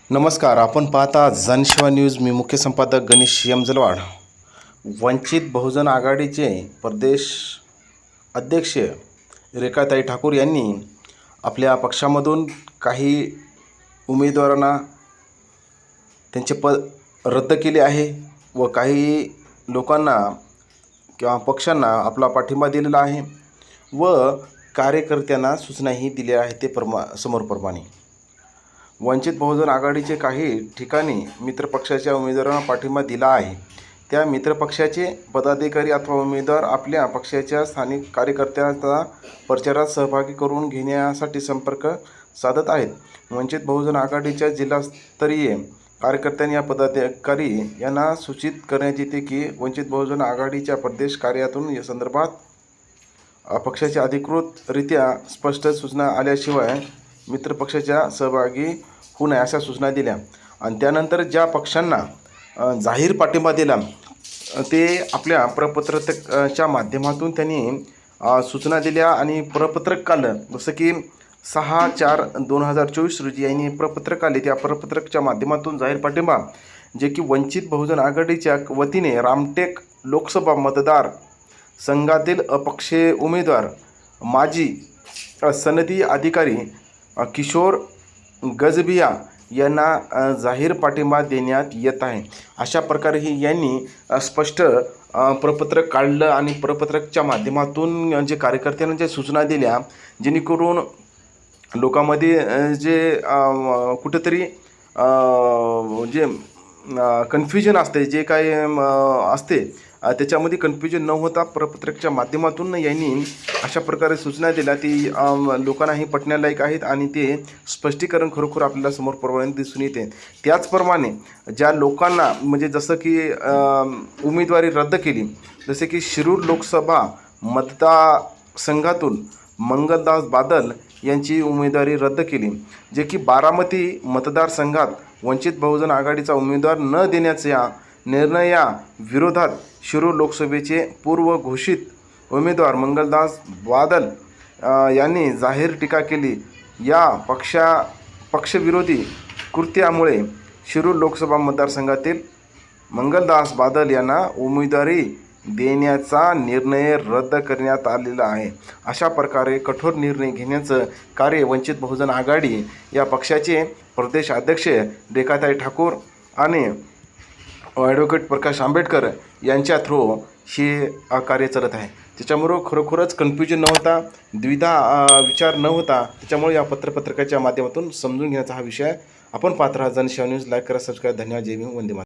नमस्कार, आपण पाहता जनसेवा न्यूज. मी मुख्य संपादक गणेश एम जलवाड. वंचित बहुजन आघाडीचे प्रदेश अध्यक्ष रेखाताई ठाकूर यांनी आपल्या पक्षामधून काही उमेदवारांना त्यांचे पद रद्द केले आहे व काही लोकांना किंवा पक्षांना आपला पाठिंबा दिलेला आहे व कार्यकर्त्यांना सूचनाही दिल्या आहेत. ते समोरप्रमाणे वंचित बहुजन आघाडीचे काही ठिकाणी मित्रपक्षाच्या उमेदवारांना पाठिंबा दिला आहे. त्या मित्रपक्षाचे पदाधिकारी अथवा उमेदवार आपल्या पक्षाच्या स्थानिक कार्यकर्त्यांचा प्रचारात सहभागी करून घेण्यासाठी संपर्क साधत आहेत. वंचित बहुजन आघाडीच्या जिल्हास्तरीय कार्यकर्त्यांनी या पदाधिकारी यांना सूचित करण्यात येते की वंचित बहुजन आघाडीच्या प्रदेश कार्यातून या संदर्भात पक्षाच्या अधिकृतरित्या स्पष्ट सूचना आल्याशिवाय मित्रपक्षाच्या सहभागी होऊ नये अशा सूचना दिल्या. आणि त्यानंतर ज्या पक्षांना जाहीर पाठिंबा दिला ते आपल्या प्रपत्रकाच्या माध्यमातून त्यांनी सूचना दिल्या आणि प्रपत्रक काढलं. जसं की 6/4/2024 रोजी यांनी प्रपत्रक काढले. त्या प्रपत्रकाच्या माध्यमातून जाहीर पाठिंबा जे की वंचित बहुजन आघाडीच्या वतीने रामटेक लोकसभा मतदार संघातील अपक्षीय उमेदवार माजी सनदी अधिकारी किशोर गजबिया यांना जाहीर पाठिंबा देण्यात येत आहे. अशा प्रकारे यांनी स्पष्ट प्रपत्रक काढलं आणि प्रपत्रकच्या माध्यमातून जे कार्यकर्त्यांना ज्या सूचना दिल्या जेणेकरून लोकांमध्ये जे कुठेतरी जे कन्फ्युजन असते जे काय असते त्याच्यामध्ये कन्फ्युजन न होता प्रपत्रकाच्या माध्यमातून यांनी अशा प्रकारे सूचना दिल्या. ती लोकांनाही पटण्यालायक आहेत आणि ते स्पष्टीकरण खरोखर आपल्याला समोर दिसून येते. त्याचप्रमाणे ज्या लोकांना म्हणजे जसं की उमेदवारी रद्द केली, जसे की शिरूर लोकसभा मतदारसंघातून मंगलदास बादल यांची उमेदवारी रद्द केली. जे की बारामती मतदारसंघात वंचित बहुजन आघाडीचा उमेदवार न देण्याच्या निर्णयाविरोधात शिरूर लोकसभेचे पूर्व घोषित उमेदवार मंगलदास बादल यांनी जाहीर टीका केली. या पक्षविरोधी कृत्यामुळे शिरूर लोकसभा मतदारसंघातील मंगलदास बादल यांना उमेदवारी देण्याचा निर्णय रद्द करण्यात आलेला आहे. अशा प्रकारे कठोर निर्णय घेण्याचं कार्य वंचित बहुजन आघाडी या पक्षाचे प्रदेश अध्यक्ष रेखाताई ठाकूर आणि ॲडव्होकेट प्रकाश आंबेडकर यांच्या थ्रू हे कार्य चालत आहे. त्याच्यामुळं खरोखरच कन्फ्युजन न होता द्विधा विचार न होता त्याच्यामुळे या पत्रकाच्या माध्यमातून समजून घेण्याचा हा विषय आपण पाहत राहा. जनसेवा न्यूज लाईक करा, सबस्क्राईब. धन्यवाद. जय भीम. वंदे मातरम.